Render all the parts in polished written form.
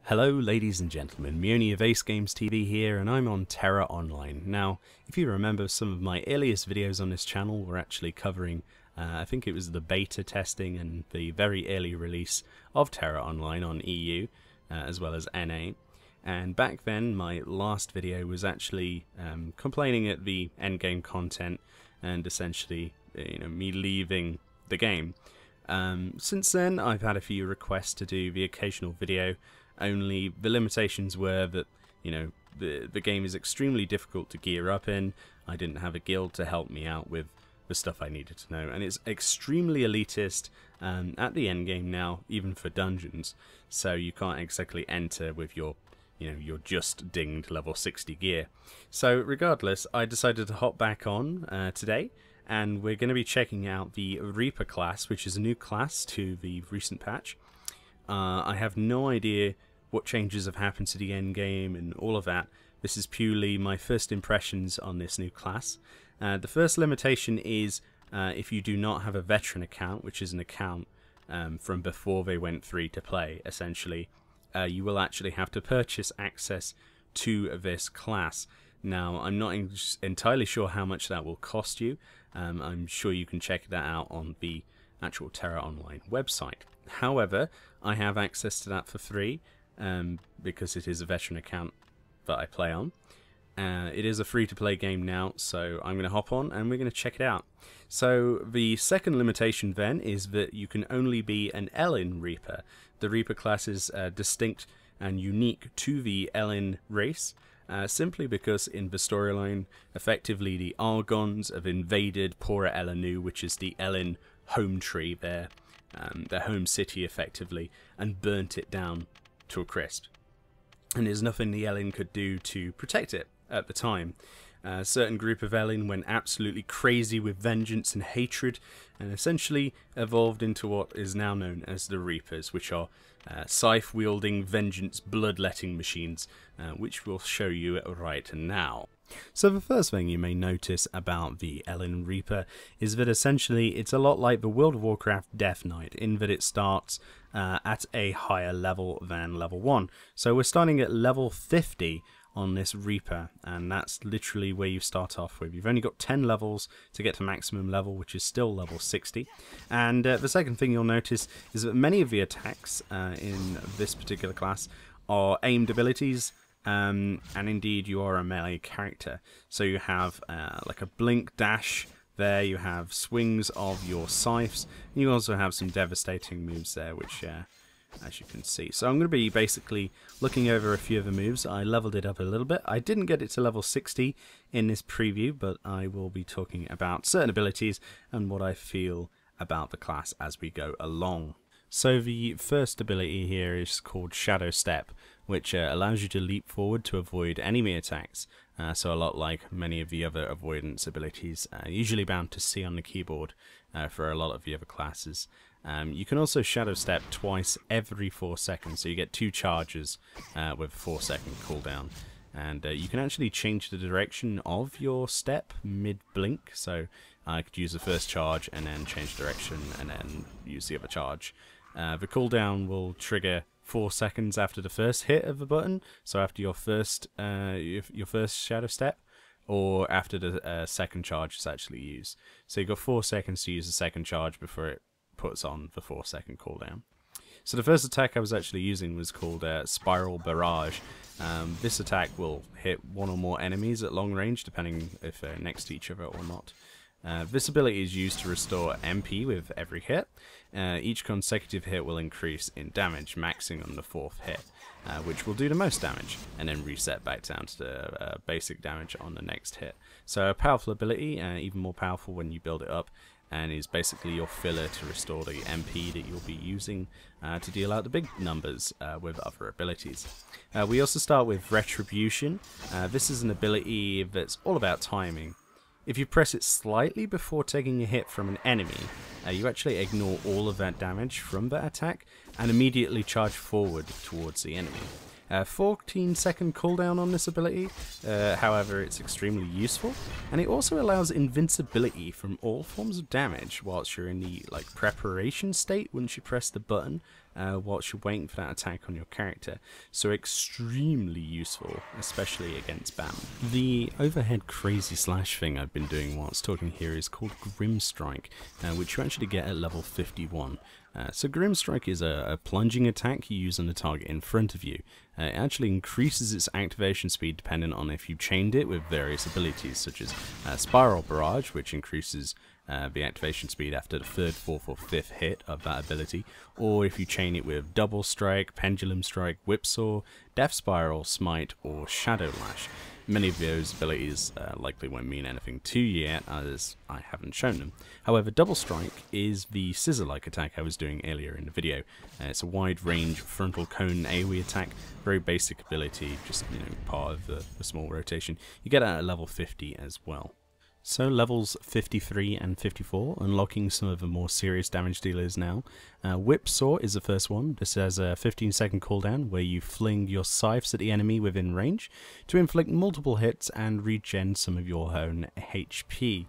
Hello ladies and gentlemen, Meoni of AceGamesTV here, and I'm on Tera Online. Now, if you remember, some of my earliest videos on this channel were actually covering, I think it was the beta testing and the very early release of Tera Online on EU, as well as NA. And back then, my last video was actually complaining at the endgame content and essentially, me leaving the game. Since then, I've had a few requests to do the occasional video. Only the limitations were that, the game is extremely difficult to gear up in. I didn't have a guild to help me out with the stuff I needed to know, and it's extremely elitist at the end game now, even for dungeons. So you can't exactly enter with your, your just dinged level 60 gear. So regardless, I decided to hop back on today, and we're going to be checking out the Reaper class, which is a new class to the recent patch. I have no idea what changes have happened to the end game and all of that. This is purely my first impressions on this new class. The first limitation is if you do not have a veteran account, which is an account from before they went free to play, essentially, you will actually have to purchase access to this class. Now, I'm not entirely sure how much that will cost you. I'm sure you can check that out on the actual Tera Online website. However, I have access to that for free because it is a veteran account that I play on. It is a free-to-play game now, so I'm going to hop on and we're going to check it out. So the second limitation then is that you can only be an Ellen Reaper. The Reaper class is distinct and unique to the Ellen race, simply because in the storyline, effectively the Argons have invaded Pora Ellanu, which is the Ellen home tree, their home city effectively, and burnt it down to a crisp. And there's nothing the Ellen could do to protect it at the time. A certain group of Ellen went absolutely crazy with vengeance and hatred, and essentially evolved into what is now known as the Reapers, which are scythe-wielding vengeance bloodletting machines, which we'll show you right now. So the first thing you may notice about the Ellen Reaper is that essentially it's a lot like the World of Warcraft Death Knight, in that it starts at a higher level than level 1. So we're starting at level 50 on this Reaper, and that's literally where you start off with. You've only got 10 levels to get to maximum level, which is still level 60. And the second thing you'll notice is that many of the attacks in this particular class are aimed abilities, and indeed you are a melee character. So you have like a blink dash there, you have swings of your scythes, and you also have some devastating moves there, which as you can see. So I'm going to be basically looking over a few of the moves. I leveled it up a little bit. I didn't get it to level 60 in this preview, but I will be talking about certain abilities and what I feel about the class as we go along. So the first ability here is called Shadow Step, which allows you to leap forward to avoid enemy attacks. So a lot like many of the other avoidance abilities, usually bound to C on the keyboard for a lot of the other classes. You can also Shadow Step twice every 4 seconds, so you get 2 charges with a 4-second cooldown. And you can actually change the direction of your step mid-blink, so I could use the first charge and then change direction and then use the other charge. The cooldown will trigger 4 seconds after the first hit of the button, so after your first Shadow Step, or after the second charge is actually used. So you've got 4 seconds to use the second charge before it puts on the 4-second cooldown. So the first attack I was actually using was called Spiral Barrage. This attack will hit 1 or more enemies at long range, depending if they're next to each other or not. This ability is used to restore MP with every hit. Each consecutive hit will increase in damage, maxing on the 4th hit, which will do the most damage, and then reset back down to the basic damage on the next hit. So a powerful ability, even more powerful when you build it up, and is basically your filler to restore the MP that you'll be using to deal out the big numbers with other abilities. We also start with Retribution. This is an ability that's all about timing. If you press it slightly before taking a hit from an enemy, you actually ignore all of that damage from that attack and immediately charge forward towards the enemy. 14-second cooldown on this ability, however it's extremely useful, and it also allows invincibility from all forms of damage whilst you're in the preparation state once you press the button, whilst you're waiting for that attack on your character. So extremely useful, especially against BAM. The overhead crazy slash thing I've been doing whilst talking here is called Grim Strike, which you actually get at level 51. So Grim Strike is a plunging attack you use on the target in front of you. It actually increases its activation speed dependent on if you chained it with various abilities, such as Spiral Barrage, which increases the activation speed after the 3rd, 4th or 5th hit of that ability, or if you chain it with Double Strike, Pendulum Strike, Whipsaw, Death Spiral, Smite or Shadow Lash. Many of those abilities likely won't mean anything to you yet, as I haven't shown them. However, Double Strike is the scissor-like attack I was doing earlier in the video. It's a wide-range frontal cone AoE attack, very basic ability, just part of the small rotation. You get it at level 50 as well. So levels 53 and 54, unlocking some of the more serious damage dealers now. Whipsaw is the first one. This has a 15-second cooldown where you fling your scythes at the enemy within range to inflict multiple hits and regen some of your own HP.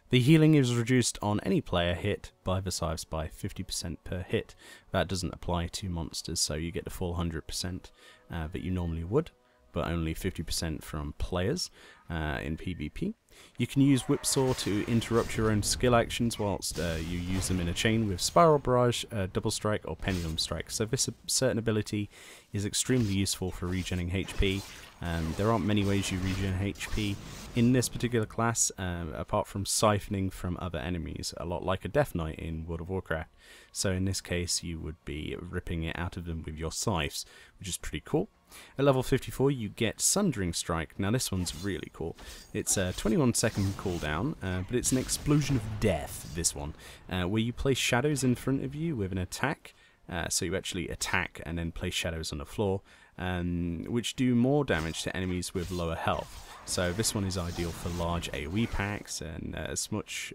The healing is reduced on any player hit by the scythes by 50% per hit. That doesn't apply to monsters, so you get the full 100% that you normally would, but only 50% from players in PvP. You can use Whipsaw to interrupt your own skill actions whilst you use them in a chain with Spiral Barrage, Double Strike or Pendulum Strike. So this certain ability is extremely useful for regenerating HP. There aren't many ways you regen HP in this particular class, apart from siphoning from other enemies, a lot like a Death Knight in World of Warcraft. So in this case you would be ripping it out of them with your scythes, which is pretty cool. At level 54 you get Sundering Strike. Now this one's really cool. It's a 21-second cooldown, but it's an explosion of death, this one, where you place shadows in front of you with an attack. So you actually attack and then place shadows on the floor, which do more damage to enemies with lower health. So this one is ideal for large AoE packs and much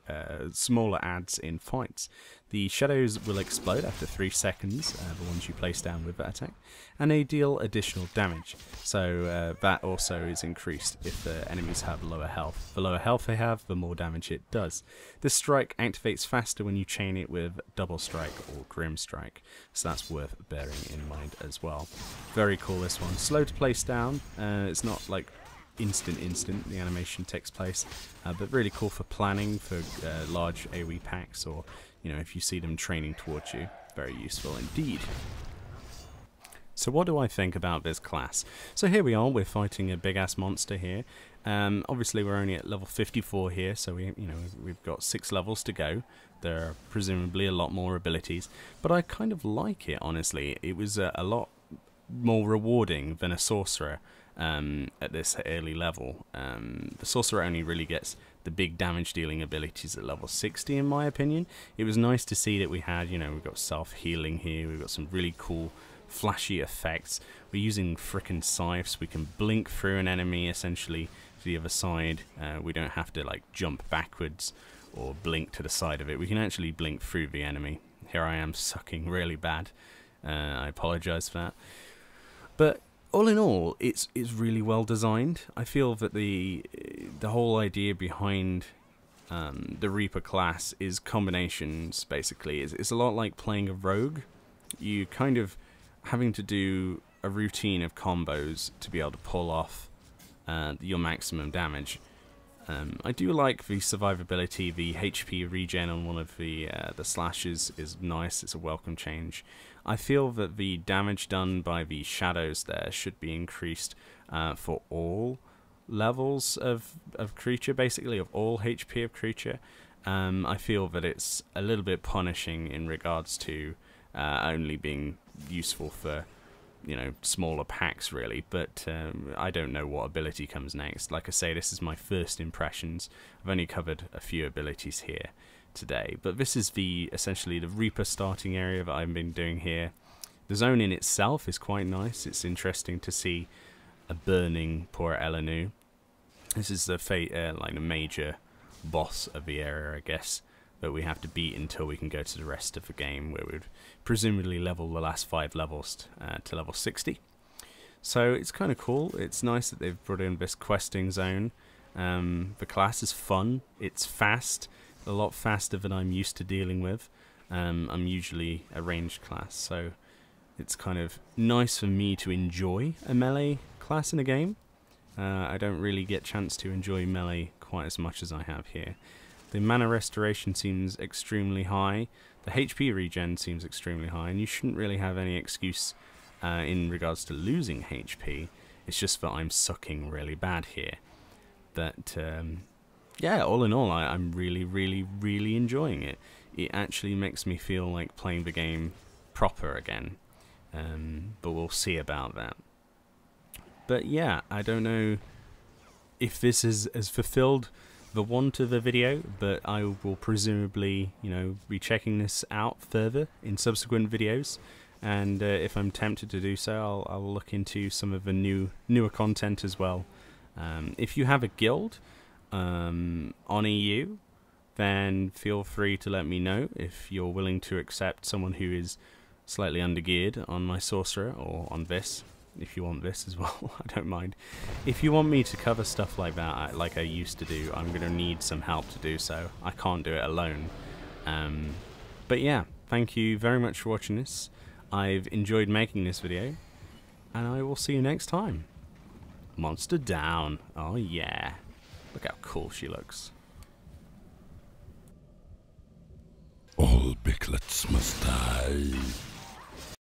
smaller adds in fights. The shadows will explode after 3 seconds, the ones you place down with that attack, and they deal additional damage. So that also is increased if the enemies have lower health. The lower health they have, the more damage it does. This strike activates faster when you chain it with Double Strike or Grim Strike, so that's worth bearing in mind as well. Very cool, this one. Slow to place down. It's not like instant the animation takes place, but really cool for planning for large AoE packs, or if you see them training towards you. Very useful indeed. So what do I think about this class? So here we are, we're fighting a big ass monster here. Obviously we're only at level 54 here, so we've got 6 levels to go. There are presumably a lot more abilities, but I kind of like it, honestly. It was a lot more rewarding than a sorcerer at this early level. The sorcerer only really gets the big damage dealing abilities at level 60 in my opinion. It was nice to see that we had, we've got self-healing here, we've got some really cool flashy effects. We're using frickin' scythes, we can blink through an enemy essentially to the other side. We don't have to jump backwards or blink to the side of it, we can actually blink through the enemy. Here I am sucking really bad, I apologise for that. But all in all, it's really well designed. I feel that the whole idea behind the Reaper class is combinations, basically. It's a lot like playing a rogue. You kind of having to do a routine of combos to be able to pull off your maximum damage. I do like the survivability. The HP regen on one of the slashes is nice. It's a welcome change. I feel that the damage done by the shadows there should be increased for all levels of creature, basically, of all HP of creature. I feel that it's a little bit punishing in regards to only being useful for smaller packs really, but I don't know what ability comes next. Like I say, this is my first impressions. I've only covered a few abilities here today, but this is essentially the Reaper starting area that I've been doing here. The zone in itself is quite nice. It's interesting to see a burning poor Elenu. This is the like a major boss of the area, I guess, that we have to beat until we can go to the rest of the game, where we'd presumably level the last 5 levels to level 60. So it's kind of cool. It's nice that they've brought in this questing zone. The class is fun. It's fast, a lot faster than I'm used to dealing with. I'm usually a ranged class, so it's kind of nice for me to enjoy a melee class in a game. I don't really get a chance to enjoy melee quite as much as I have here. The mana restoration seems extremely high. The HP regen seems extremely high, and you shouldn't really have any excuse in regards to losing HP. It's just that I'm sucking really bad here. But yeah, all in all, I'm really, really, really enjoying it. It actually makes me feel like playing the game proper again. But we'll see about that. But yeah, I don't know if this has fulfilled the want of the video, but I will presumably, you know, be checking this out further in subsequent videos. And if I'm tempted to do so, I'll look into some of the newer content as well. If you have a guild on EU, then feel free to let me know if you're willing to accept someone who is slightly undergeared on my sorcerer, or on this, if you want this as well. I don't mind. If you want me to cover stuff like that, like I used to do, I'm going to need some help to do so. I can't do it alone. But yeah, thank you very much for watching this. I've enjoyed making this video, and I will see you next time. Monster down. Oh yeah. Look how cool she looks. All bicklets must die.